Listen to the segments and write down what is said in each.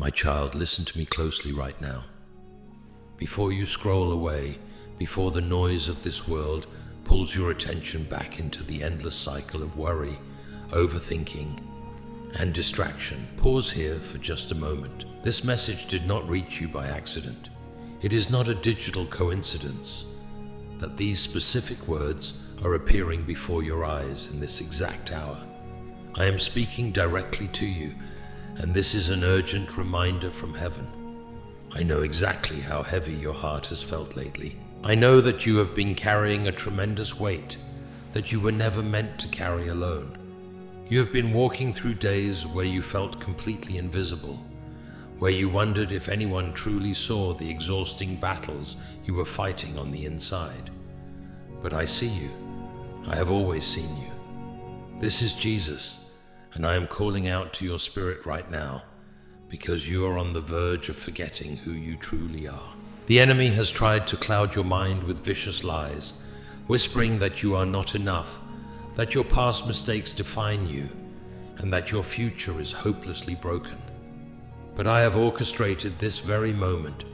My child, listen to me closely right now. Before you scroll away, before the noise of this world pulls your attention back into the endless cycle of worry, overthinking, and distraction, pause here for just a moment. This message did not reach you by accident. It is not a digital coincidence that these specific words are appearing before your eyes in this exact hour. I am speaking directly to you, and this is an urgent reminder from heaven. I know exactly how heavy your heart has felt lately. I know that you have been carrying a tremendous weight that you were never meant to carry alone. You have been walking through days where you felt completely invisible, where you wondered if anyone truly saw the exhausting battles you were fighting on the inside. But I see you. I have always seen you. This is Jesus, and I am calling out to your spirit right now because you are on the verge of forgetting who you truly are. The enemy has tried to cloud your mind with vicious lies, whispering that you are not enough, that your past mistakes define you, and that your future is hopelessly broken. But I have orchestrated this very moment,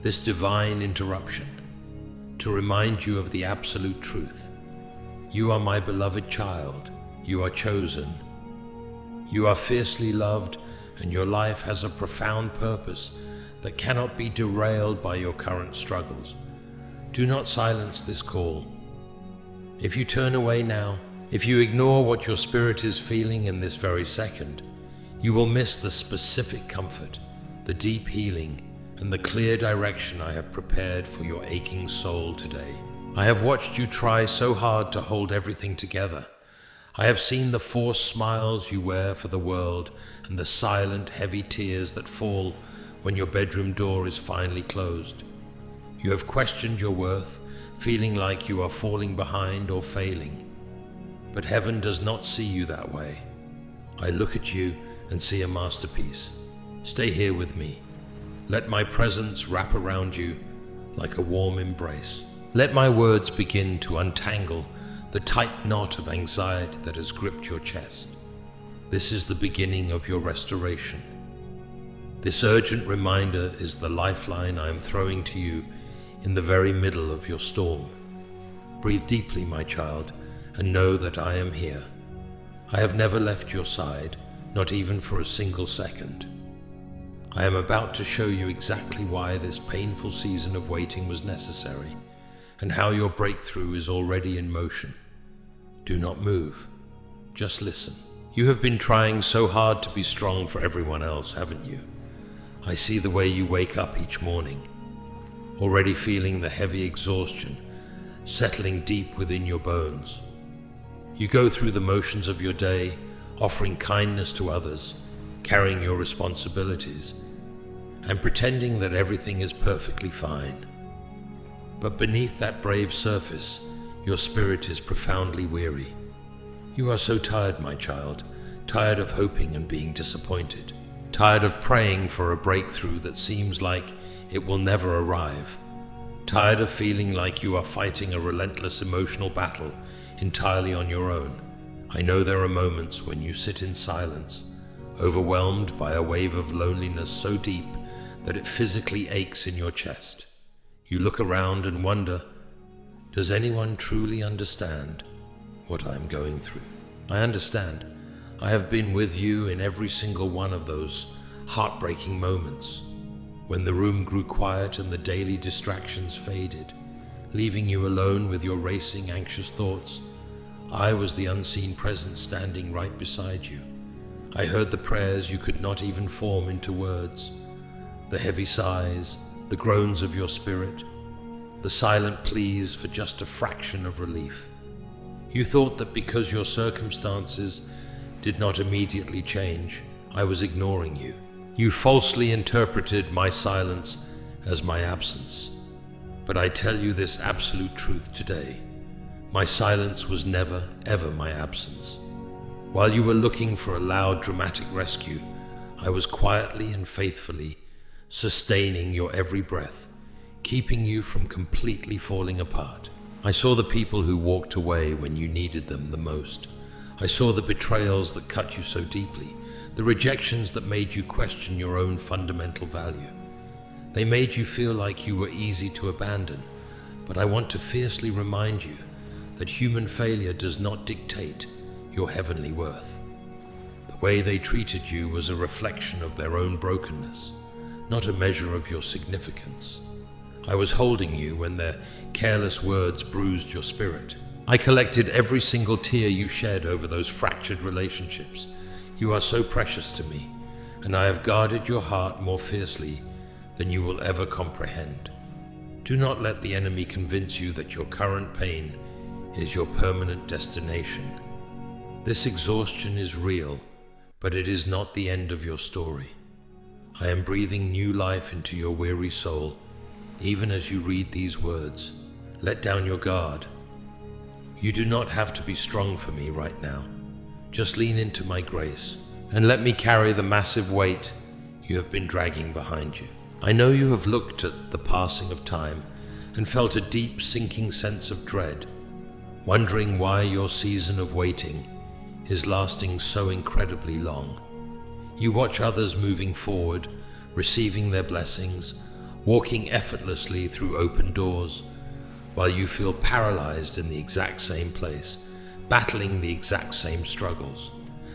this divine interruption, to remind you of the absolute truth. You are my beloved child. You are chosen. You are fiercely loved, and your life has a profound purpose that cannot be derailed by your current struggles. Do not silence this call. If you turn away now, if you ignore what your spirit is feeling in this very second, you will miss the specific comfort, the deep healing, and the clear direction I have prepared for your aching soul today. I have watched you try so hard to hold everything together. I have seen the forced smiles you wear for the world and the silent, heavy tears that fall when your bedroom door is finally closed. You have questioned your worth, feeling like you are falling behind or failing. But heaven does not see you that way. I look at you and see a masterpiece. Stay here with me. Let my presence wrap around you like a warm embrace. Let my words begin to untangle the tight knot of anxiety that has gripped your chest. This is the beginning of your restoration. This urgent reminder is the lifeline I am throwing to you in the very middle of your storm. Breathe deeply, my child, and know that I am here. I have never left your side, not even for a single second. I am about to show you exactly why this painful season of waiting was necessary, and how your breakthrough is already in motion. Do not move. Just listen. You have been trying so hard to be strong for everyone else, haven't you? I see the way you wake up each morning, already feeling the heavy exhaustion settling deep within your bones. You go through the motions of your day, offering kindness to others, carrying your responsibilities, and pretending that everything is perfectly fine. But beneath that brave surface, your spirit is profoundly weary. You are so tired, my child, tired of hoping and being disappointed, tired of praying for a breakthrough that seems like it will never arrive, tired of feeling like you are fighting a relentless emotional battle entirely on your own. I know there are moments when you sit in silence, overwhelmed by a wave of loneliness so deep that it physically aches in your chest. You look around and wonder, does anyone truly understand what I am going through? I understand. I have been with you in every single one of those heartbreaking moments, when the room grew quiet and the daily distractions faded, leaving you alone with your racing, anxious thoughts. I was the unseen presence standing right beside you. I heard the prayers you could not even form into words, the heavy sighs, the groans of your spirit, the silent pleas for just a fraction of relief. You thought that because your circumstances did not immediately change, I was ignoring you. You falsely interpreted my silence as my absence. But I tell you this absolute truth today. My silence was never, ever my absence. While you were looking for a loud, dramatic rescue, I was quietly and faithfully sustaining your every breath, keeping you from completely falling apart. I saw the people who walked away when you needed them the most. I saw the betrayals that cut you so deeply, the rejections that made you question your own fundamental value. They made you feel like you were easy to abandon, but I want to fiercely remind you that human failure does not dictate your heavenly worth. The way they treated you was a reflection of their own brokenness, not a measure of your significance. I was holding you when their careless words bruised your spirit. I collected every single tear you shed over those fractured relationships. You are so precious to me, and I have guarded your heart more fiercely than you will ever comprehend. Do not let the enemy convince you that your current pain is your permanent destination. This exhaustion is real, but it is not the end of your story. I am breathing new life into your weary soul, even as you read these words. Let down your guard. You do not have to be strong for me right now. Just lean into my grace and let me carry the massive weight you have been dragging behind you. I know you have looked at the passing of time and felt a deep sinking sense of dread, wondering why your season of waiting is lasting so incredibly long. You watch others moving forward, receiving their blessings, walking effortlessly through open doors, while you feel paralyzed in the exact same place, battling the exact same struggles.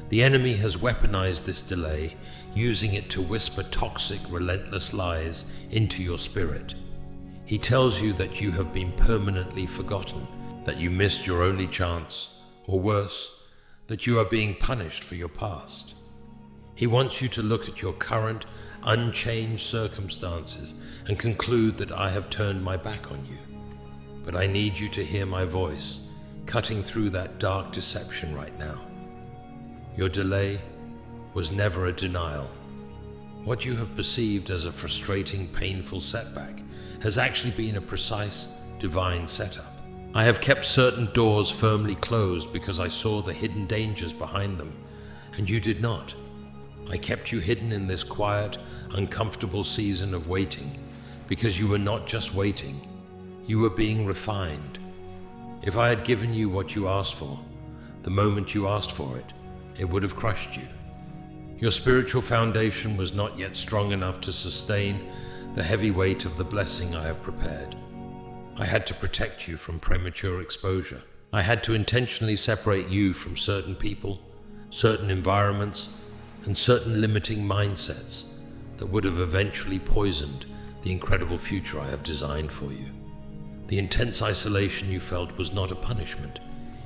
The enemy has weaponized this delay, using it to whisper toxic, relentless lies into your spirit. He tells you that you have been permanently forgotten, that you missed your only chance, or worse, that you are being punished for your past. He wants you to look at your current, unchanged circumstances and conclude that I have turned my back on you. But I need you to hear my voice, cutting through that dark deception right now. Your delay was never a denial. What you have perceived as a frustrating, painful setback has actually been a precise, divine setup. I have kept certain doors firmly closed because I saw the hidden dangers behind them, and you did not. I kept you hidden in this quiet, uncomfortable season of waiting because you were not just waiting, you were being refined. If I had given you what you asked for, the moment you asked for it, it would have crushed you. Your spiritual foundation was not yet strong enough to sustain the heavy weight of the blessing I have prepared. I had to protect you from premature exposure. I had to intentionally separate you from certain people, certain environments, and certain limiting mindsets that would have eventually poisoned the incredible future I have designed for you. The intense isolation you felt was not a punishment.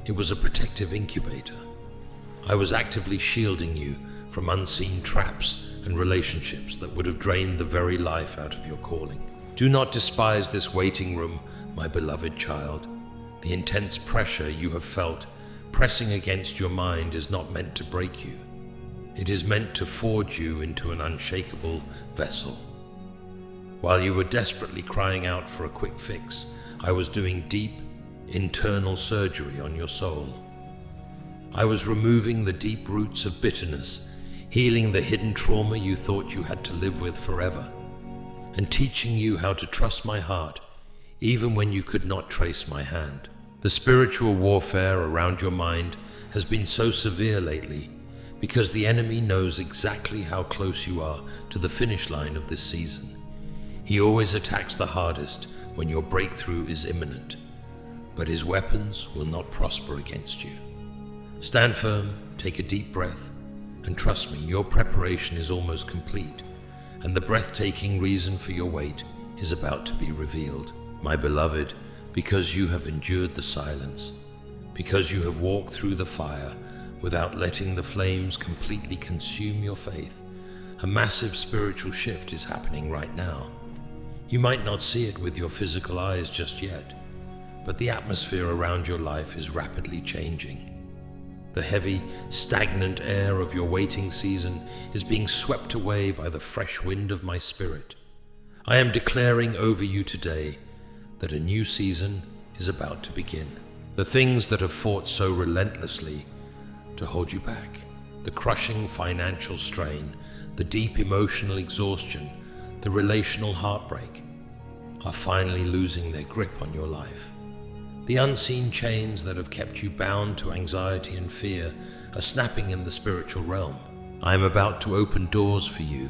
It was a protective incubator. I was actively shielding you from unseen traps and relationships that would have drained the very life out of your calling. Do not despise this waiting room, my beloved child. The intense pressure you have felt pressing against your mind is not meant to break you. It is meant to forge you into an unshakable vessel. While you were desperately crying out for a quick fix, I was doing deep, internal surgery on your soul. I was removing the deep roots of bitterness, healing the hidden trauma you thought you had to live with forever, and teaching you how to trust my heart even when you could not trace my hand. The spiritual warfare around your mind has been so severe lately because the enemy knows exactly how close you are to the finish line of this season. He always attacks the hardest when your breakthrough is imminent, but his weapons will not prosper against you. Stand firm, take a deep breath, and trust me, your preparation is almost complete, and the breathtaking reason for your wait is about to be revealed. My beloved, because you have endured the silence, because you have walked through the fire without letting the flames completely consume your faith, a massive spiritual shift is happening right now. You might not see it with your physical eyes just yet, but the atmosphere around your life is rapidly changing. The heavy, stagnant air of your waiting season is being swept away by the fresh wind of my spirit. I am declaring over you today that a new season is about to begin. The things that have fought so relentlessly to hold you back, the crushing financial strain, the deep emotional exhaustion, the relational heartbreak, are finally losing their grip on your life. The unseen chains that have kept you bound to anxiety and fear are snapping in the spiritual realm. I am about to open doors for you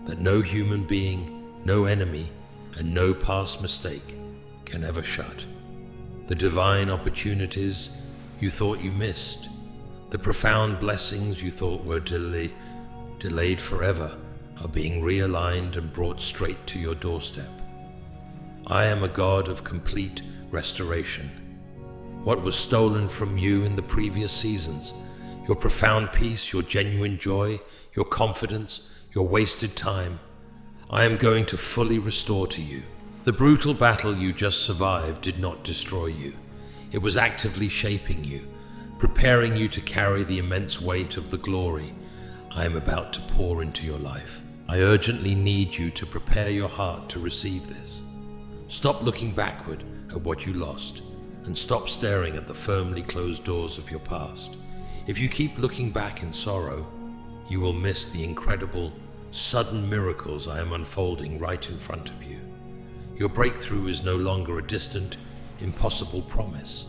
that no human being, no enemy, and no past mistake can ever shut. The divine opportunities you thought you missed, the profound blessings you thought were delayed forever, are being realigned and brought straight to your doorstep. I am a God of complete restoration. What was stolen from you in the previous seasons, your profound peace, your genuine joy, your confidence, your wasted time, I am going to fully restore to you. The brutal battle you just survived did not destroy you. It was actively shaping you, preparing you to carry the immense weight of the glory I am about to pour into your life. I urgently need you to prepare your heart to receive this. Stop looking backward at what you lost, and stop staring at the firmly closed doors of your past. If you keep looking back in sorrow, you will miss the incredible, sudden miracles I am unfolding right in front of you. Your breakthrough is no longer a distant, impossible promise.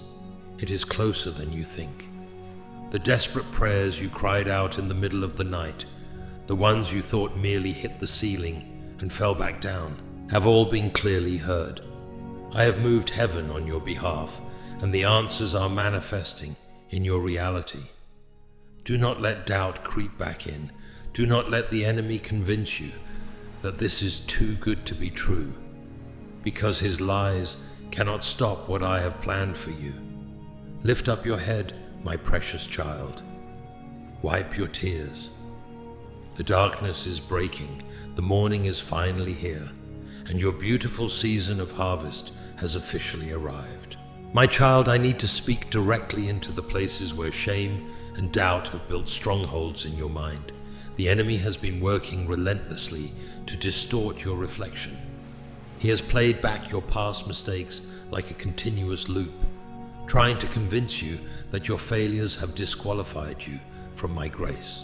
It is closer than you think. The desperate prayers you cried out in the middle of the night, the ones you thought merely hit the ceiling and fell back down, have all been clearly heard. I have moved heaven on your behalf, and the answers are manifesting in your reality. Do not let doubt creep back in. Do not let the enemy convince you that this is too good to be true, because his lies cannot stop what I have planned for you. Lift up your head, my precious child. Wipe your tears. The darkness is breaking, the morning is finally here, and your beautiful season of harvest has officially arrived. My child, I need to speak directly into the places where shame and doubt have built strongholds in your mind. The enemy has been working relentlessly to distort your reflection. He has played back your past mistakes like a continuous loop, trying to convince you that your failures have disqualified you from my grace.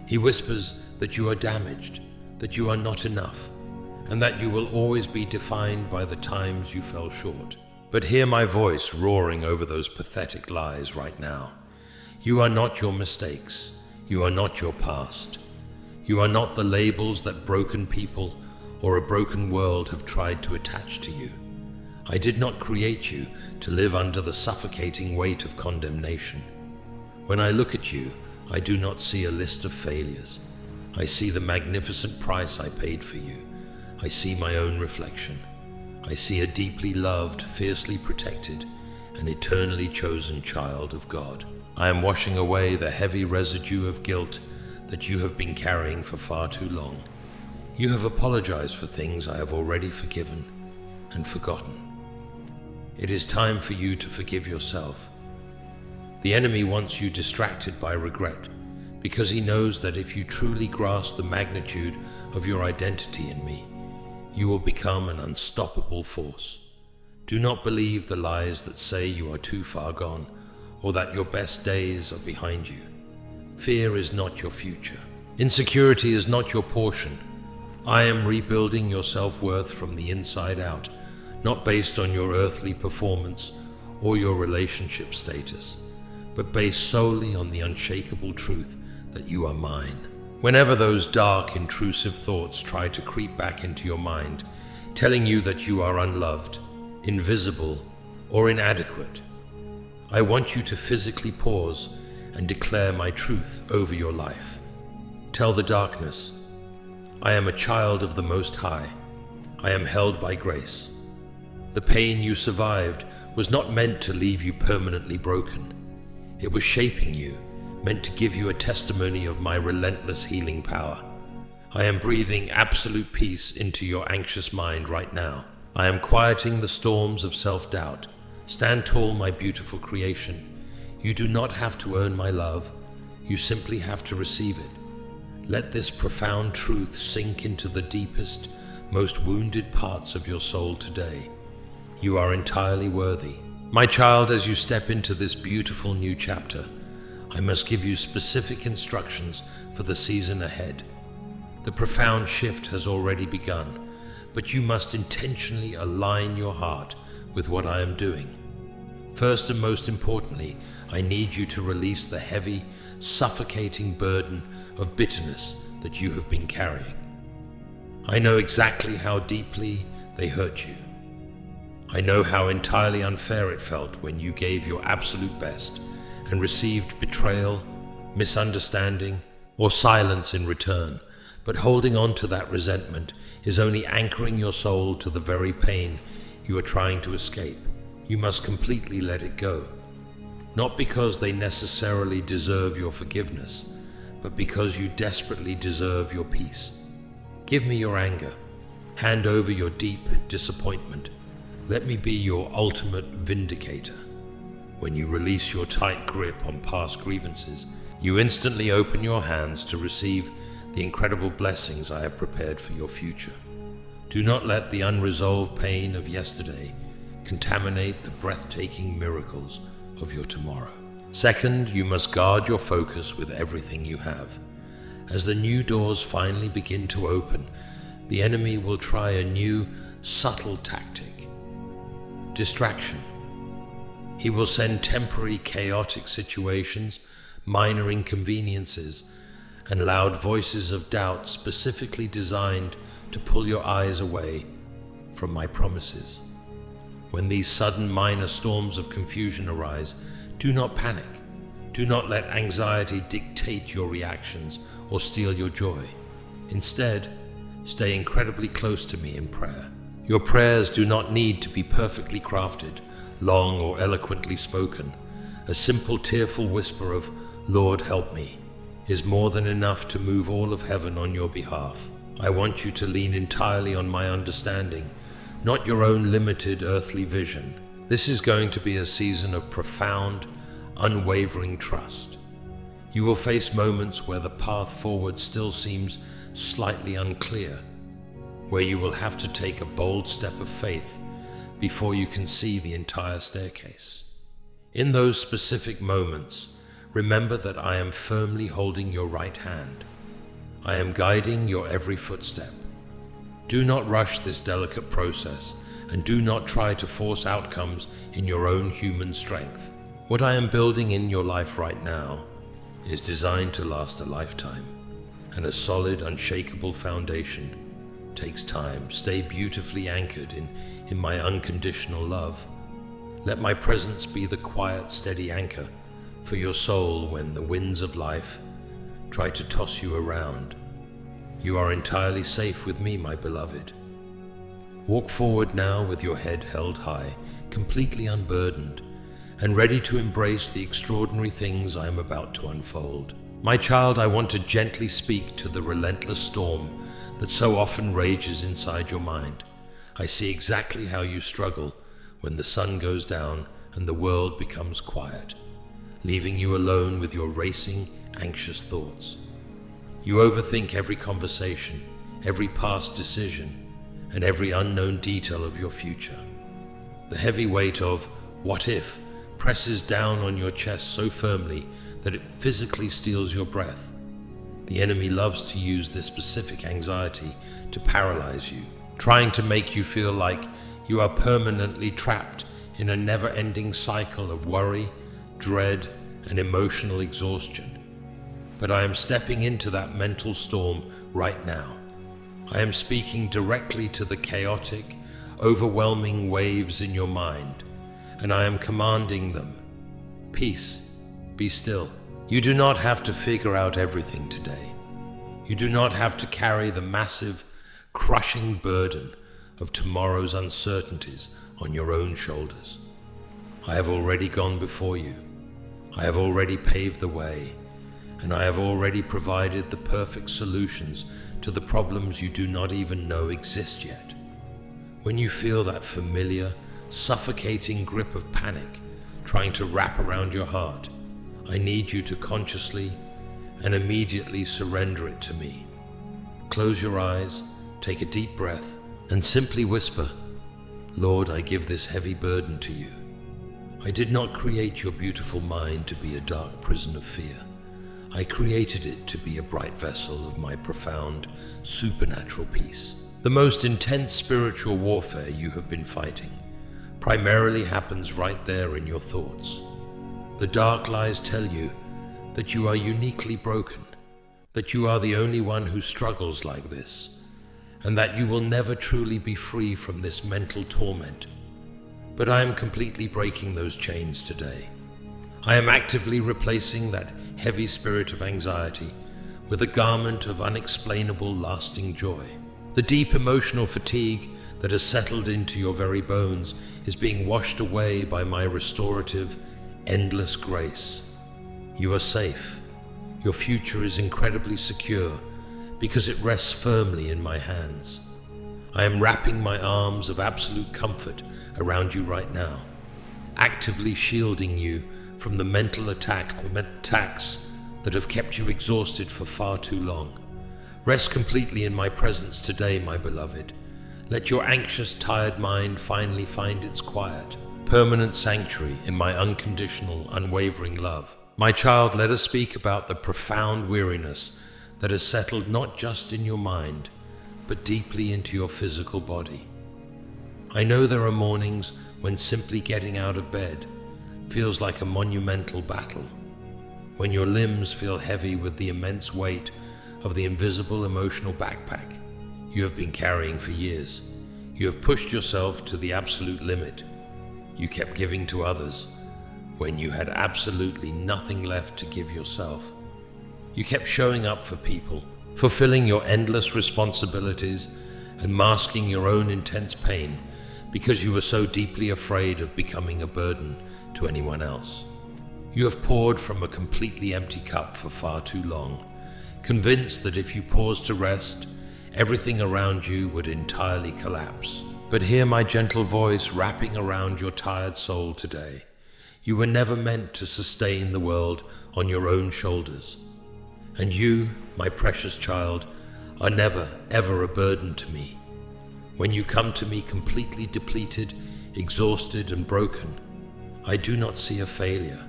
He whispers that you are damaged, that you are not enough, and that you will always be defined by the times you fell short. But hear my voice roaring over those pathetic lies right now. You are not your mistakes. You are not your past. You are not the labels that broken people or a broken world have tried to attach to you. I did not create you to live under the suffocating weight of condemnation. When I look at you, I do not see a list of failures. I see the magnificent price I paid for you. I see my own reflection. I see a deeply loved, fiercely protected, and eternally chosen child of God. I am washing away the heavy residue of guilt that you have been carrying for far too long. You have apologized for things I have already forgiven and forgotten. It is time for you to forgive yourself. The enemy wants you distracted by regret because he knows that if you truly grasp the magnitude of your identity in me, you will become an unstoppable force. Do not believe the lies that say you are too far gone or that your best days are behind you. Fear is not your future. Insecurity is not your portion. I am rebuilding your self-worth from the inside out, not based on your earthly performance or your relationship status, but based solely on the unshakable truth that you are mine. Whenever those dark, intrusive thoughts try to creep back into your mind, telling you that you are unloved, invisible, or inadequate, I want you to physically pause and declare my truth over your life. Tell the darkness, I am a child of the Most High. I am held by grace. The pain you survived was not meant to leave you permanently broken. It was shaping you, meant to give you a testimony of my relentless healing power. I am breathing absolute peace into your anxious mind right now. I am quieting the storms of self-doubt. Stand tall, my beautiful creation. You do not have to earn my love. You simply have to receive it. Let this profound truth sink into the deepest, most wounded parts of your soul today. You are entirely worthy. My child, as you step into this beautiful new chapter, I must give you specific instructions for the season ahead. The profound shift has already begun, but you must intentionally align your heart with what I am doing. First and most importantly, I need you to release the heavy, suffocating burden of bitterness that you have been carrying. I know exactly how deeply they hurt you. I know how entirely unfair it felt when you gave your absolute best and received betrayal, misunderstanding, or silence in return. But holding on to that resentment is only anchoring your soul to the very pain you are trying to escape. You must completely let it go. Not because they necessarily deserve your forgiveness, but because you desperately deserve your peace. Give me your anger. Hand over your deep disappointment. Let me be your ultimate vindicator. When you release your tight grip on past grievances, you instantly open your hands to receive the incredible blessings I have prepared for your future. Do not let the unresolved pain of yesterday contaminate the breathtaking miracles of your tomorrow. Second, you must guard your focus with everything you have. As the new doors finally begin to open, the enemy will try a new, subtle tactic: distraction. He will send temporary chaotic situations, minor inconveniences, and loud voices of doubt specifically designed to pull your eyes away from my promises. When these sudden minor storms of confusion arise, do not panic. Do not let anxiety dictate your reactions or steal your joy. Instead, stay incredibly close to me in prayer. Your prayers do not need to be perfectly crafted, long or eloquently spoken. A simple tearful whisper of, "Lord, help me," is more than enough to move all of heaven on your behalf. I want you to lean entirely on my understanding, not your own limited earthly vision. This is going to be a season of profound, unwavering trust. You will face moments where the path forward still seems slightly unclear, where you will have to take a bold step of faith before you can see the entire staircase. In those specific moments, remember that I am firmly holding your right hand. I am guiding your every footstep. Do not rush this delicate process, and do not try to force outcomes in your own human strength. What I am building in your life right now is designed to last a lifetime, and a solid, unshakable foundation takes time. Stay beautifully anchored in my unconditional love. Let my presence be the quiet, steady anchor for your soul when the winds of life try to toss you around. You are entirely safe with me, my beloved. Walk forward now with your head held high, completely unburdened, and ready to embrace the extraordinary things I am about to unfold. My child, I want to gently speak to the relentless storm that so often rages inside your mind. I see exactly how you struggle when the sun goes down and the world becomes quiet, leaving you alone with your racing, anxious thoughts. You overthink every conversation, every past decision, and every unknown detail of your future. The heavy weight of "what if" presses down on your chest so firmly that it physically steals your breath. The enemy loves to use this specific anxiety to paralyze you, trying to make you feel like you are permanently trapped in a never-ending cycle of worry, dread, and emotional exhaustion. But I am stepping into that mental storm right now. I am speaking directly to the chaotic, overwhelming waves in your mind, and I am commanding them, "Peace, be still." You do not have to figure out everything today. You do not have to carry the massive, crushing burden of tomorrow's uncertainties on your own shoulders. I have already gone before you. I have already paved the way, and I have already provided the perfect solutions to the problems you do not even know exist yet. When you feel that familiar, suffocating grip of panic trying to wrap around your heart, I need you to consciously and immediately surrender it to me. Close your eyes, take a deep breath, and simply whisper, "Lord, I give this heavy burden to you. I did not create your beautiful mind to be a dark prison of fear. I created it to be a bright vessel of my profound, supernatural peace." The most intense spiritual warfare you have been fighting primarily happens right there in your thoughts. The dark lies tell you that you are uniquely broken, that you are the only one who struggles like this, and that you will never truly be free from this mental torment. But I am completely breaking those chains today. I am actively replacing that heavy spirit of anxiety with a garment of unexplainable lasting joy. The deep emotional fatigue that has settled into your very bones is being washed away by my restorative, endless grace. You are safe. Your future is incredibly secure because it rests firmly in my hands. I am wrapping my arms of absolute comfort around you right now, actively shielding you from the mental attacks that have kept you exhausted for far too long. Rest completely in my presence today, my beloved. Let your anxious, tired mind finally find its quiet, permanent sanctuary in my unconditional, unwavering love. My child, let us speak about the profound weariness that has settled not just in your mind, but deeply into your physical body. I know there are mornings when simply getting out of bed feels like a monumental battle, when your limbs feel heavy with the immense weight of the invisible emotional backpack you have been carrying for years. You have pushed yourself to the absolute limit. You kept giving to others when you had absolutely nothing left to give yourself. You kept showing up for people, fulfilling your endless responsibilities and masking your own intense pain because you were so deeply afraid of becoming a burden to anyone else. You have poured from a completely empty cup for far too long, convinced that if you paused to rest, everything around you would entirely collapse. But hear my gentle voice wrapping around your tired soul today. You were never meant to sustain the world on your own shoulders. And you, my precious child, are never, ever a burden to me. When you come to me completely depleted, exhausted, and broken, I do not see a failure.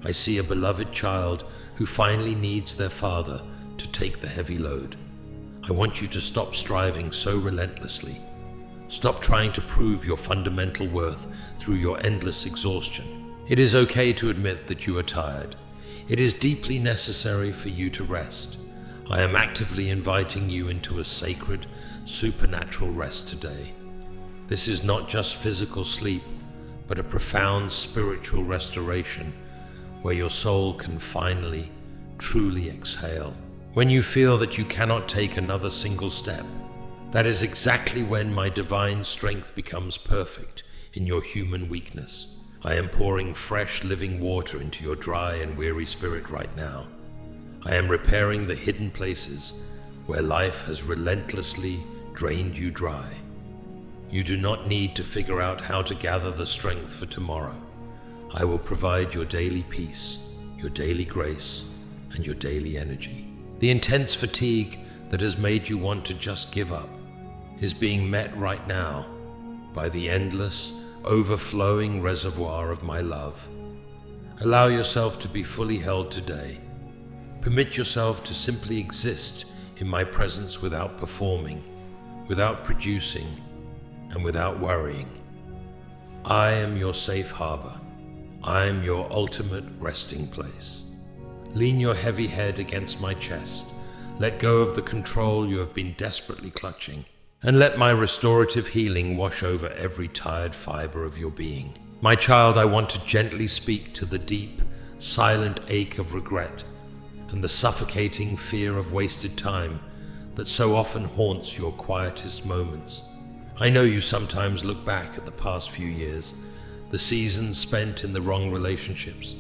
I see a beloved child who finally needs their father to take the heavy load. I want you to stop striving so relentlessly. Stop trying to prove your fundamental worth through your endless exhaustion. It is okay to admit that you are tired. It is deeply necessary for you to rest. I am actively inviting you into a sacred, supernatural rest today. This is not just physical sleep, but a profound spiritual restoration where your soul can finally, truly exhale. When you feel that you cannot take another single step, that is exactly when my divine strength becomes perfect in your human weakness. I am pouring fresh living water into your dry and weary spirit right now. I am repairing the hidden places where life has relentlessly drained you dry. You do not need to figure out how to gather the strength for tomorrow. I will provide your daily peace, your daily grace, and your daily energy. The intense fatigue that has made you want to just give up is being met right now by the endless, overflowing reservoir of my love. Allow yourself to be fully held today. Permit yourself to simply exist in my presence without performing, without producing, and without worrying. I am your safe harbor. I am your ultimate resting place. Lean your heavy head against my chest. Let go of the control you have been desperately clutching, and let my restorative healing wash over every tired fiber of your being. My child, I want to gently speak to the deep, silent ache of regret and the suffocating fear of wasted time that so often haunts your quietest moments. I know you sometimes look back at the past few years, the seasons spent in the wrong relationships,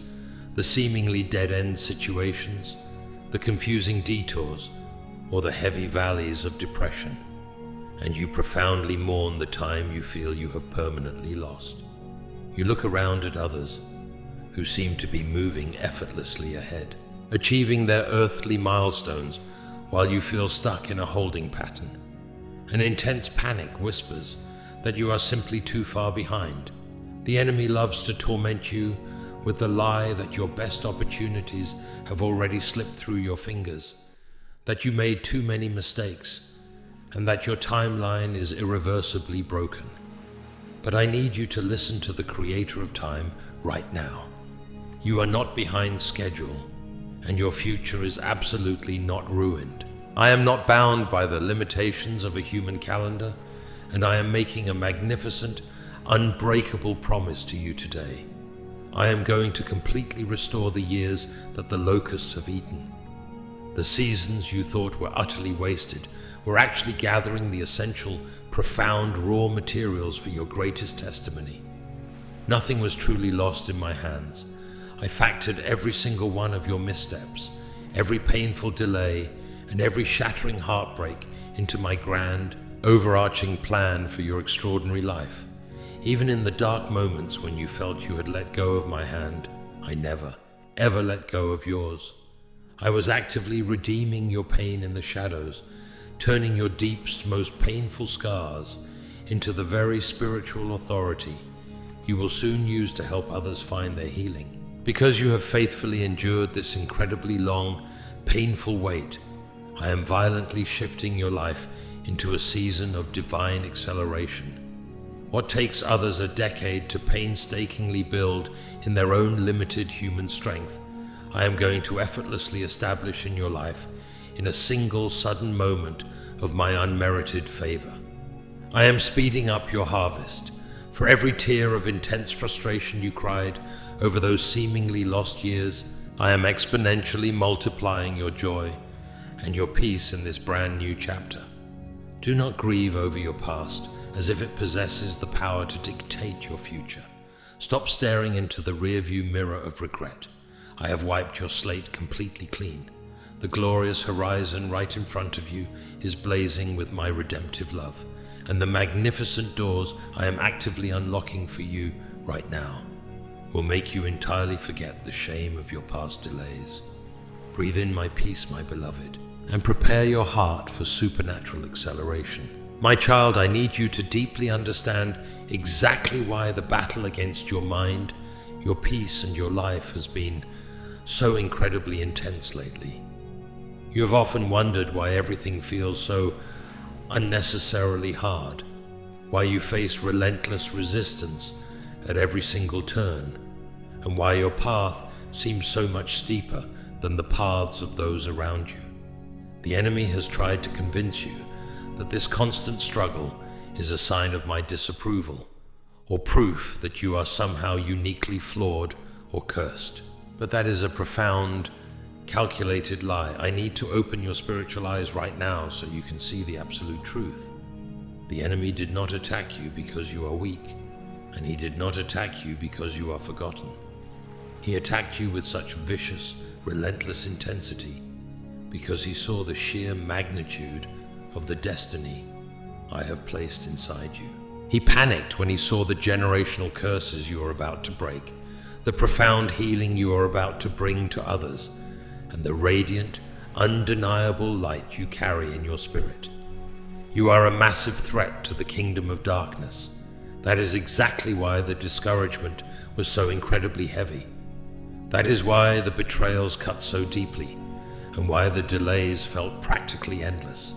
the seemingly dead-end situations, the confusing detours, or the heavy valleys of depression, and you profoundly mourn the time you feel you have permanently lost. You look around at others who seem to be moving effortlessly ahead, achieving their earthly milestones while you feel stuck in a holding pattern. An intense panic whispers that you are simply too far behind. The enemy loves to torment you with the lie that your best opportunities have already slipped through your fingers, that you made too many mistakes, and that your timeline is irreversibly broken. But I need you to listen to the Creator of time right now. You are not behind schedule, and your future is absolutely not ruined. I am not bound by the limitations of a human calendar, and I am making a magnificent, unbreakable promise to you today. I am going to completely restore the years that the locusts have eaten. The seasons you thought were utterly wasted were actually gathering the essential, profound raw materials for your greatest testimony. Nothing was truly lost in my hands. I factored every single one of your missteps, every painful delay, and every shattering heartbreak into my grand, overarching plan for your extraordinary life. Even in the dark moments when you felt you had let go of my hand, I never, ever let go of yours. I was actively redeeming your pain in the shadows, turning your deepest, most painful scars into the very spiritual authority you will soon use to help others find their healing. Because you have faithfully endured this incredibly long, painful wait, I am violently shifting your life into a season of divine acceleration. What takes others a decade to painstakingly build in their own limited human strength, I am going to effortlessly establish in your life in a single sudden moment of my unmerited favor. I am speeding up your harvest. For every tear of intense frustration you cried over those seemingly lost years, I am exponentially multiplying your joy and your peace in this brand new chapter. Do not grieve over your past as if it possesses the power to dictate your future. Stop staring into the rearview mirror of regret. I have wiped your slate completely clean. The glorious horizon right in front of you is blazing with my redemptive love, and the magnificent doors I am actively unlocking for you right now will make you entirely forget the shame of your past delays. Breathe in my peace, my beloved, and prepare your heart for supernatural acceleration. My child, I need you to deeply understand exactly why the battle against your mind, your peace, and your life has been so incredibly intense lately. You have often wondered why everything feels so unnecessarily hard, why you face relentless resistance at every single turn, and why your path seems so much steeper than the paths of those around you. The enemy has tried to convince you that this constant struggle is a sign of my disapproval, or proof that you are somehow uniquely flawed or cursed. But that is a profound, calculated lie. I need to open your spiritual eyes right now so you can see the absolute truth. The enemy did not attack you because you are weak, and he did not attack you because you are forgotten. He attacked you with such vicious, relentless intensity because he saw the sheer magnitude of the destiny I have placed inside you. He panicked when he saw the generational curses you are about to break, the profound healing you are about to bring to others, and the radiant, undeniable light you carry in your spirit. You are a massive threat to the kingdom of darkness. That is exactly why the discouragement was so incredibly heavy. That is why the betrayals cut so deeply, and why the delays felt practically endless.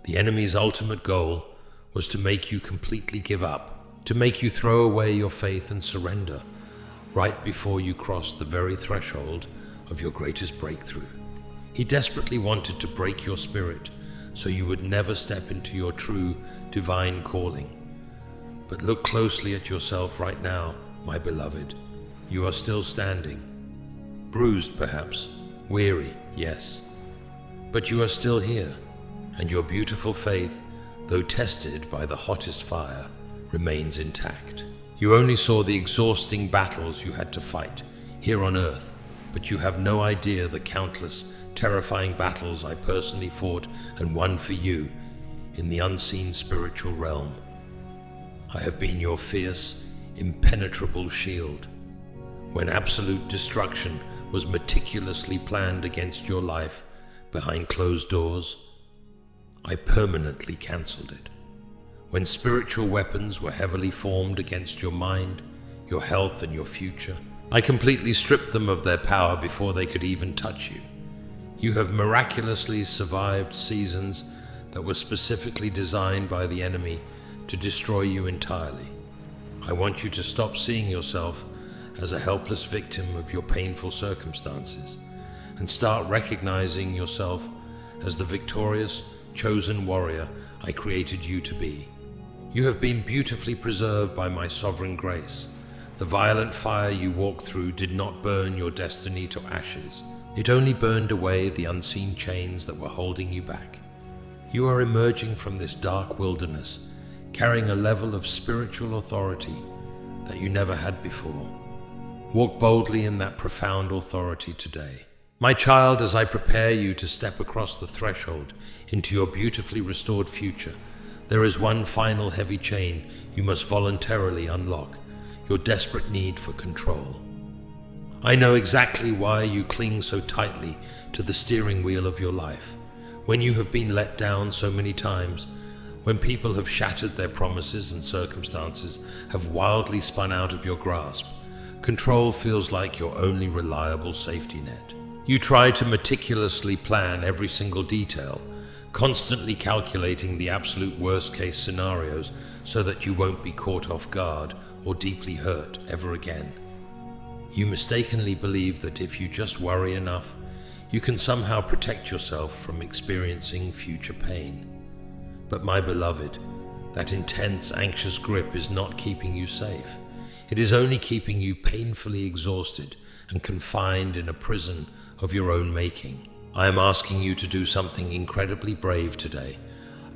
The enemy's ultimate goal was to make you completely give up, to make you throw away your faith and surrender right before you crossed the very threshold of your greatest breakthrough. He desperately wanted to break your spirit so you would never step into your true divine calling. But look closely at yourself right now, my beloved. You are still standing. Bruised perhaps, weary, yes. But you are still here, and your beautiful faith, though tested by the hottest fire, remains intact. You only saw the exhausting battles you had to fight here on earth, but you have no idea the countless, terrifying battles I personally fought and won for you in the unseen spiritual realm. I have been your fierce, impenetrable shield. When absolute destruction was meticulously planned against your life behind closed doors, I permanently cancelled it. When spiritual weapons were heavily formed against your mind, your health, and your future, I completely stripped them of their power before they could even touch you. You have miraculously survived seasons that were specifically designed by the enemy to destroy you entirely. I want you to stop seeing yourself as a helpless victim of your painful circumstances and start recognizing yourself as the victorious, chosen warrior I created you to be. You have been beautifully preserved by my sovereign grace. The violent fire you walked through did not burn your destiny to ashes. It only burned away the unseen chains that were holding you back. You are emerging from this dark wilderness, carrying a level of spiritual authority that you never had before. Walk boldly in that profound authority today. My child, as I prepare you to step across the threshold into your beautifully restored future, there is one final heavy chain you must voluntarily unlock, your desperate need for control. I know exactly why you cling so tightly to the steering wheel of your life. When you have been let down so many times, when people have shattered their promises and circumstances have wildly spun out of your grasp, control feels like your only reliable safety net. You try to meticulously plan every single detail, constantly calculating the absolute worst-case scenarios so that you won't be caught off guard or deeply hurt ever again. You mistakenly believe that if you just worry enough, you can somehow protect yourself from experiencing future pain. But my beloved, that intense, anxious grip is not keeping you safe. It is only keeping you painfully exhausted and confined in a prison of your own making. I am asking you to do something incredibly brave today.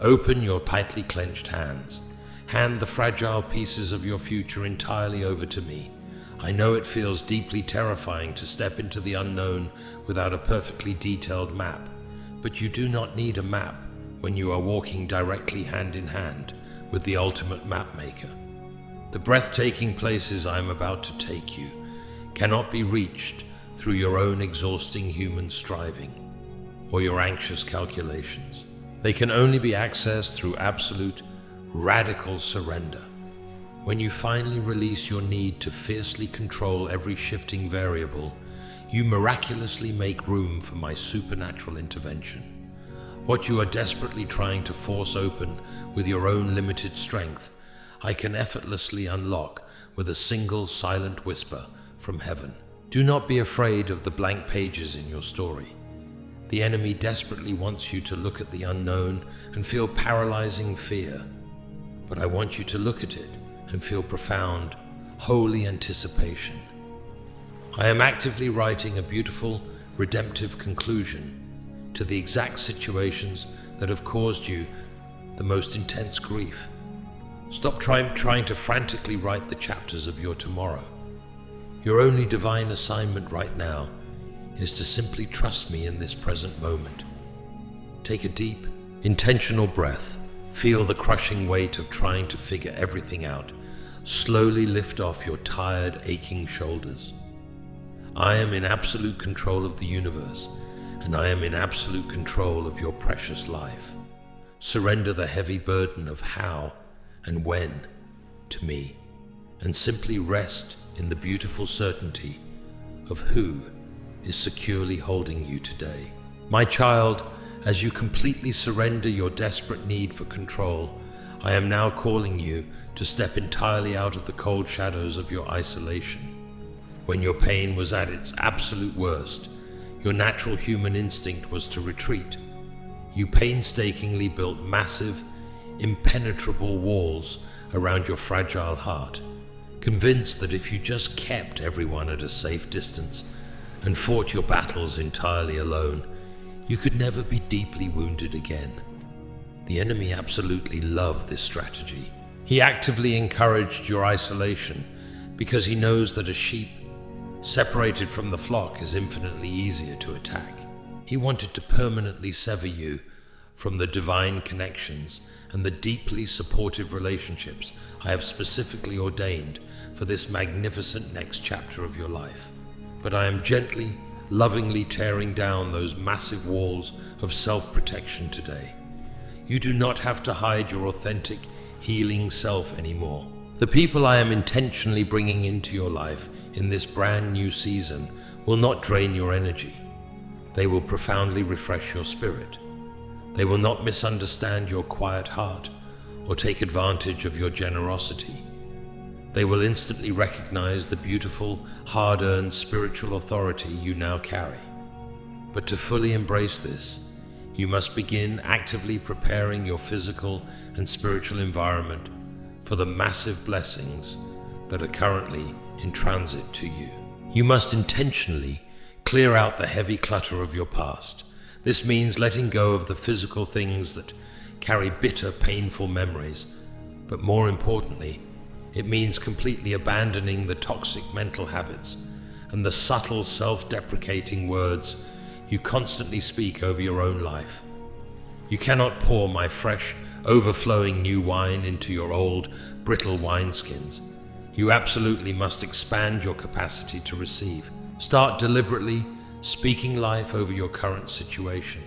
Open your tightly clenched hands. Hand the fragile pieces of your future entirely over to me. I know it feels deeply terrifying to step into the unknown without a perfectly detailed map, but you do not need a map when you are walking directly hand in hand with the ultimate map maker. The breathtaking places I am about to take you cannot be reached through your own exhausting human striving or your anxious calculations. They can only be accessed through absolute, radical surrender. When you finally release your need to fiercely control every shifting variable, you miraculously make room for my supernatural intervention. What you are desperately trying to force open with your own limited strength, I can effortlessly unlock with a single silent whisper from heaven. Do not be afraid of the blank pages in your story. The enemy desperately wants you to look at the unknown and feel paralyzing fear. But I want you to look at it and feel profound, holy anticipation. I am actively writing a beautiful, redemptive conclusion to the exact situations that have caused you the most intense grief. Stop trying to frantically write the chapters of your tomorrow. Your only divine assignment right now is to simply trust me in this present moment. Take a deep, intentional breath. Feel the crushing weight of trying to figure everything out. Slowly lift off your tired, aching shoulders. I am in absolute control of the universe, and I am in absolute control of your precious life. Surrender the heavy burden of how and when to me, and simply rest in the beautiful certainty of who is securely holding you today. My child, as you completely surrender your desperate need for control, I am now calling you to step entirely out of the cold shadows of your isolation. When your pain was at its absolute worst, your natural human instinct was to retreat. You painstakingly built massive, impenetrable walls around your fragile heart, convinced that if you just kept everyone at a safe distance and fought your battles entirely alone, you could never be deeply wounded again. The enemy absolutely loved this strategy. He actively encouraged your isolation because he knows that a sheep separated from the flock is infinitely easier to attack. He wanted to permanently sever you from the divine connections and the deeply supportive relationships I have specifically ordained for this magnificent next chapter of your life. But I am gently, lovingly tearing down those massive walls of self-protection today. You do not have to hide your authentic, healing self anymore. The people I am intentionally bringing into your life in this brand new season will not drain your energy. They will profoundly refresh your spirit. They will not misunderstand your quiet heart or take advantage of your generosity. They will instantly recognize the beautiful, hard-earned spiritual authority you now carry. But to fully embrace this, you must begin actively preparing your physical and spiritual environment for the massive blessings that are currently in transit to you. You must intentionally clear out the heavy clutter of your past. This means letting go of the physical things that carry bitter, painful memories, but more importantly, it means completely abandoning the toxic mental habits and the subtle, self-deprecating words you constantly speak over your own life. You cannot pour my fresh, overflowing new wine into your old, brittle wineskins. You absolutely must expand your capacity to receive. Start deliberately speaking life over your current situation,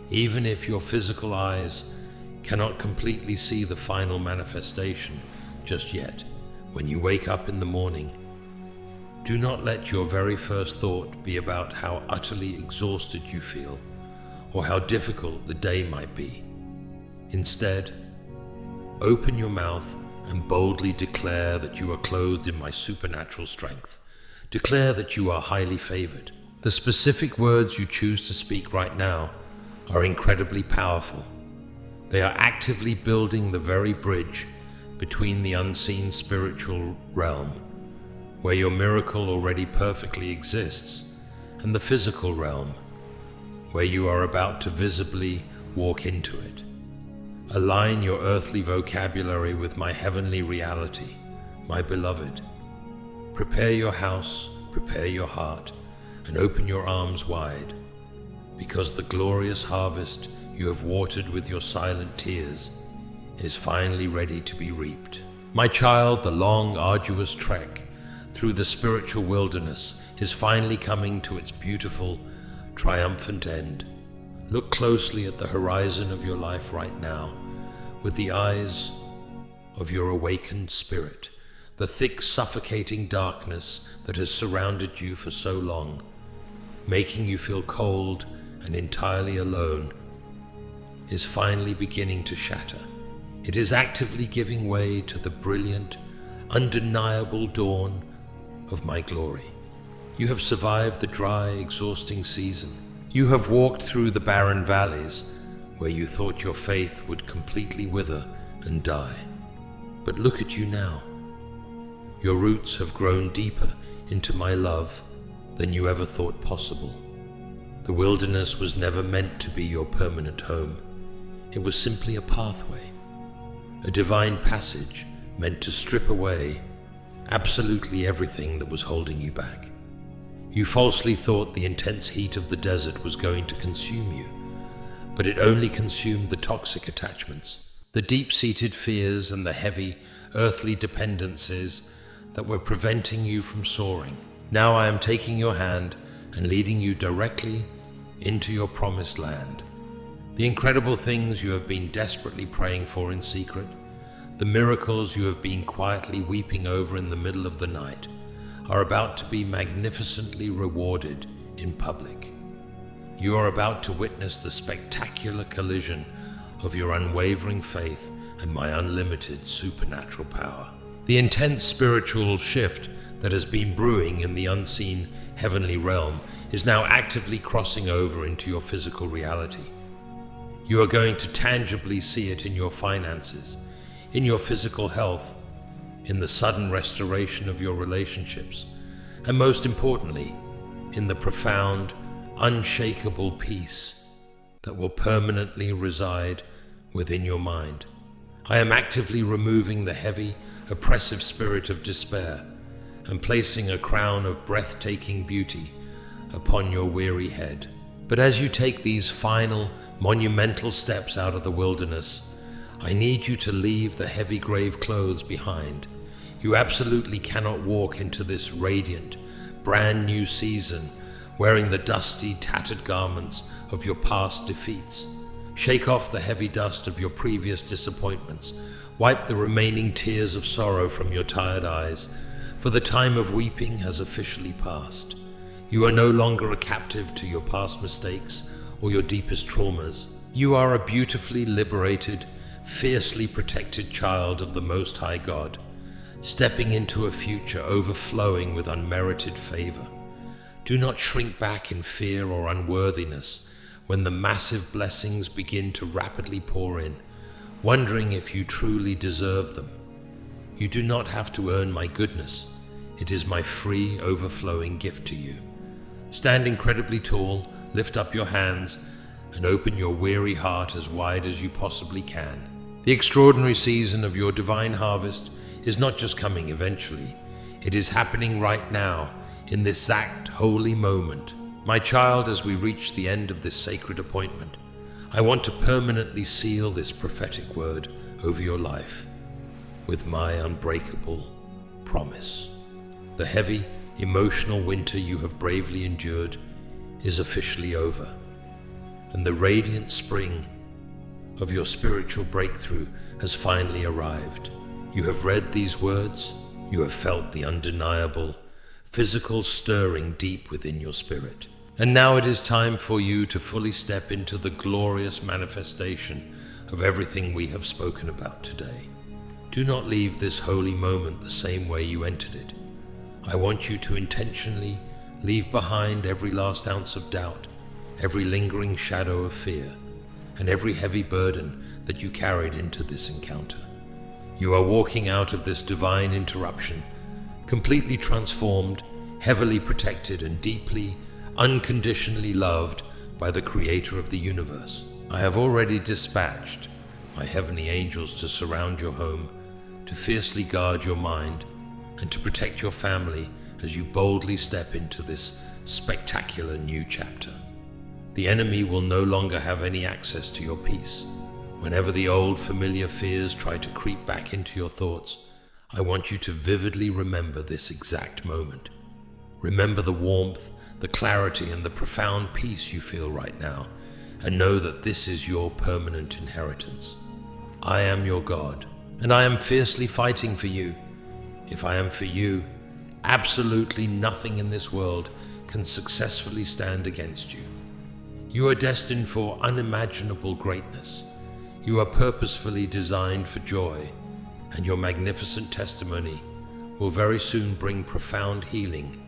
even if your physical eyes cannot completely see the final manifestation just yet. When you wake up in the morning, do not let your very first thought be about how utterly exhausted you feel or how difficult the day might be. Instead, open your mouth and boldly declare that you are clothed in my supernatural strength. Declare that you are highly favored. The specific words you choose to speak right now are incredibly powerful. They are actively building the very bridge between the unseen spiritual realm, where your miracle already perfectly exists, and the physical realm, where you are about to visibly walk into it. Align your earthly vocabulary with my heavenly reality, my beloved. Prepare your house, prepare your heart, and open your arms wide, because the glorious harvest you have watered with your silent tears is finally ready to be reaped. My child, the long, arduous trek through the spiritual wilderness is finally coming to its beautiful, triumphant end. Look closely at the horizon of your life right now with the eyes of your awakened spirit. The thick, suffocating darkness that has surrounded you for so long, making you feel cold and entirely alone, is finally beginning to shatter. It is actively giving way to the brilliant, undeniable dawn of my glory. You have survived the dry, exhausting season. You have walked through the barren valleys where you thought your faith would completely wither and die. But look at you now. Your roots have grown deeper into my love than you ever thought possible. The wilderness was never meant to be your permanent home. It was simply a pathway, a divine passage meant to strip away absolutely everything that was holding you back. You falsely thought the intense heat of the desert was going to consume you, but it only consumed the toxic attachments, the deep-seated fears and the heavy, earthly dependencies that were preventing you from soaring. Now I am taking your hand and leading you directly into your promised land. The incredible things you have been desperately praying for in secret, the miracles you have been quietly weeping over in the middle of the night, are about to be magnificently rewarded in public. You are about to witness the spectacular collision of your unwavering faith and my unlimited supernatural power. The intense spiritual shift that has been brewing in the unseen heavenly realm is now actively crossing over into your physical reality. You are going to tangibly see it in your finances, in your physical health, in the sudden restoration of your relationships, and most importantly, in the profound, unshakable peace that will permanently reside within your mind. I am actively removing the heavy, oppressive spirit of despair and placing a crown of breathtaking beauty upon your weary head. But as you take these final, monumental steps out of the wilderness, I need you to leave the heavy grave clothes behind. You absolutely cannot walk into this radiant, brand new season wearing the dusty, tattered garments of your past defeats. Shake off the heavy dust of your previous disappointments. Wipe the remaining tears of sorrow from your tired eyes, for the time of weeping has officially passed. You are no longer a captive to your past mistakes or your deepest traumas. You are a beautifully liberated, fiercely protected child of the Most High God, stepping into a future overflowing with unmerited favor. Do not shrink back in fear or unworthiness when the massive blessings begin to rapidly pour in, wondering if you truly deserve them. You do not have to earn my goodness. It is my free, overflowing gift to you. Stand incredibly tall, lift up your hands, and open your weary heart as wide as you possibly can. The extraordinary season of your divine harvest is not just coming eventually. It is happening right now, in this exact holy moment. My child, as we reach the end of this sacred appointment, I want to permanently seal this prophetic word over your life with my unbreakable promise. The heavy, emotional winter you have bravely endured is officially over, and the radiant spring of your spiritual breakthrough has finally arrived. You have read these words, you have felt the undeniable, physical stirring deep within your spirit. And now it is time for you to fully step into the glorious manifestation of everything we have spoken about today. Do not leave this holy moment the same way you entered it. I want you to intentionally leave behind every last ounce of doubt, every lingering shadow of fear, and every heavy burden that you carried into this encounter. You are walking out of this divine interruption, completely transformed, heavily protected, and deeply, unconditionally loved by the Creator of the universe. I have already dispatched my heavenly angels to surround your home, to fiercely guard your mind, and to protect your family as you boldly step into this spectacular new chapter. The enemy will no longer have any access to your peace. Whenever the old familiar fears try to creep back into your thoughts, I want you to vividly remember this exact moment. Remember the warmth, the clarity, and the profound peace you feel right now, and know that this is your permanent inheritance. I am your God, and I am fiercely fighting for you. If I am for you, absolutely nothing in this world can successfully stand against you. You are destined for unimaginable greatness. You are purposefully designed for joy, and your magnificent testimony will very soon bring profound healing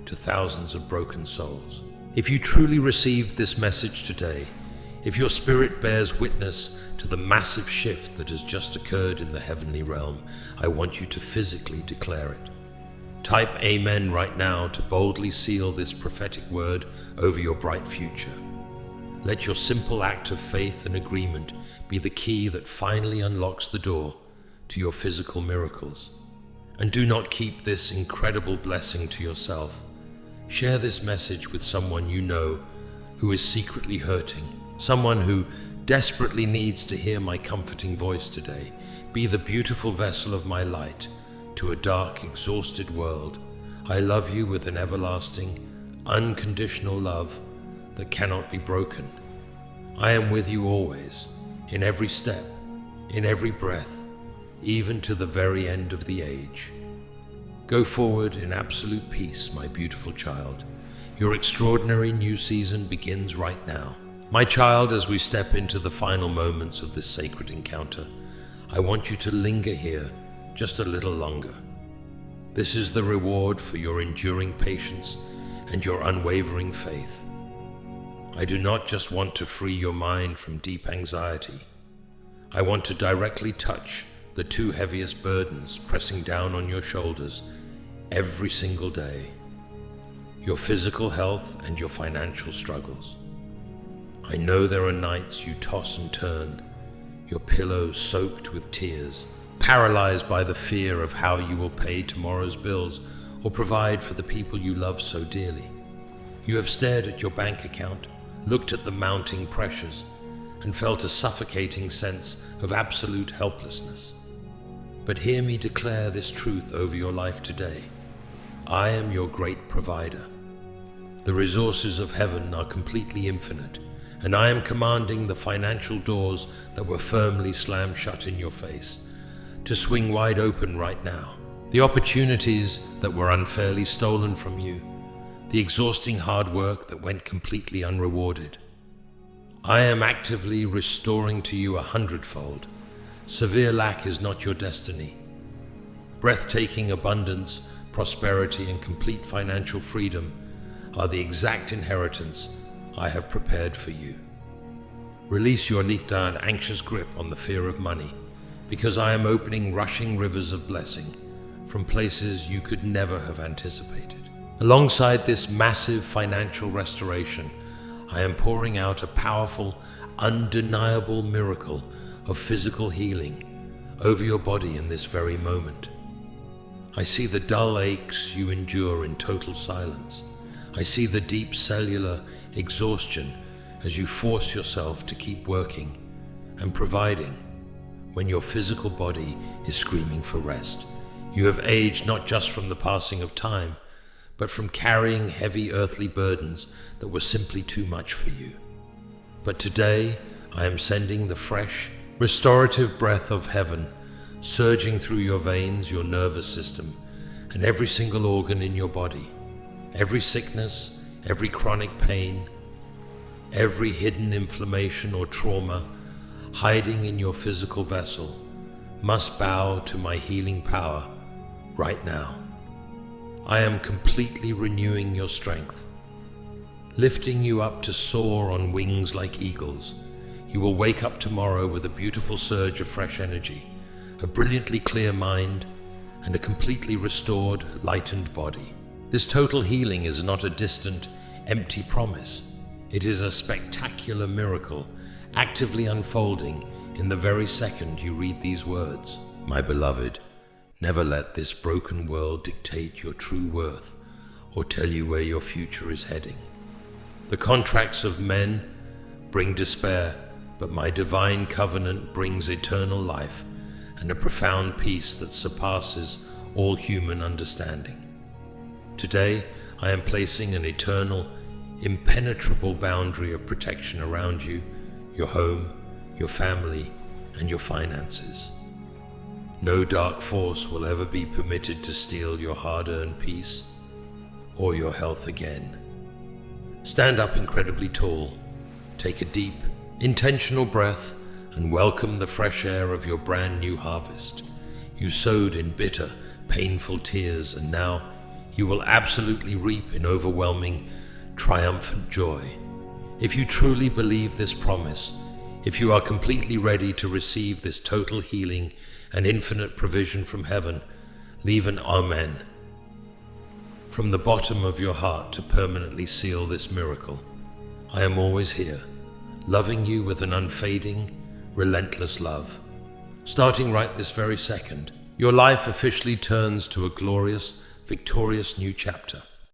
to thousands of broken souls. If you truly received this message today, if your spirit bears witness to the massive shift that has just occurred in the heavenly realm, I want you to physically declare it. Type Amen right now to boldly seal this prophetic word over your bright future. Let your simple act of faith and agreement be the key that finally unlocks the door to your physical miracles. And do not keep this incredible blessing to yourself. Share this message with someone you know who is secretly hurting, someone who desperately needs to hear my comforting voice today. Be the beautiful vessel of my light to a dark, exhausted world. I love you with an everlasting, unconditional love that cannot be broken. I am with you always, in every step, in every breath, even to the very end of the age. Go forward in absolute peace, my beautiful child. Your extraordinary new season begins right now. My child, as we step into the final moments of this sacred encounter, I want you to linger here just a little longer. This is the reward for your enduring patience and your unwavering faith. I do not just want to free your mind from deep anxiety. I want to directly touch the two heaviest burdens pressing down on your shoulders every single day: your physical health and your financial struggles. I know there are nights you toss and turn, your pillows soaked with tears, paralyzed by the fear of how you will pay tomorrow's bills or provide for the people you love so dearly. You have stared at your bank account, looked at the mounting pressures, and felt a suffocating sense of absolute helplessness. But hear me declare this truth over your life today. I am your great provider. The resources of heaven are completely infinite, and I am commanding the financial doors that were firmly slammed shut in your face to swing wide open right now. The opportunities that were unfairly stolen from you, the exhausting hard work that went completely unrewarded. I am actively restoring to you 100-fold. Severe lack is not your destiny. Breathtaking abundance, prosperity, and complete financial freedom are the exact inheritance I have prepared for you. Release your and anxious grip on the fear of money, because I am opening rushing rivers of blessing from places you could never have anticipated. Alongside this massive financial restoration, I am pouring out a powerful, undeniable miracle of physical healing over your body in this very moment. I see the dull aches you endure in total silence. I see the deep cellular exhaustion as you force yourself to keep working and providing when your physical body is screaming for rest. You have aged not just from the passing of time, but from carrying heavy earthly burdens that were simply too much for you. But today, I am sending the fresh, restorative breath of heaven surging through your veins, your nervous system, and every single organ in your body. Every sickness, every chronic pain, every hidden inflammation or trauma hiding in your physical vessel must bow to my healing power right now. I am completely renewing your strength, lifting you up to soar on wings like eagles. You will wake up tomorrow with a beautiful surge of fresh energy, a brilliantly clear mind, and a completely restored, lightened body. This total healing is not a distant, empty promise. It is a spectacular miracle actively unfolding in the very second you read these words. My beloved, never let this broken world dictate your true worth or tell you where your future is heading. The contracts of men bring despair, but my divine covenant brings eternal life and a profound peace that surpasses all human understanding. Today, I am placing an eternal, impenetrable boundary of protection around you, your home, your family, and your finances. No dark force will ever be permitted to steal your hard-earned peace or your health again. Stand up incredibly tall, take a deep, intentional breath, and welcome the fresh air of your brand new harvest. You sowed in bitter, painful tears, and now you will absolutely reap in overwhelming, triumphant joy. If you truly believe this promise, if you are completely ready to receive this total healing and infinite provision from heaven, leave an Amen from the bottom of your heart to permanently seal this miracle. I am always here, loving you with an unfading, relentless love. Starting right this very second, your life officially turns to a glorious, victorious new chapter.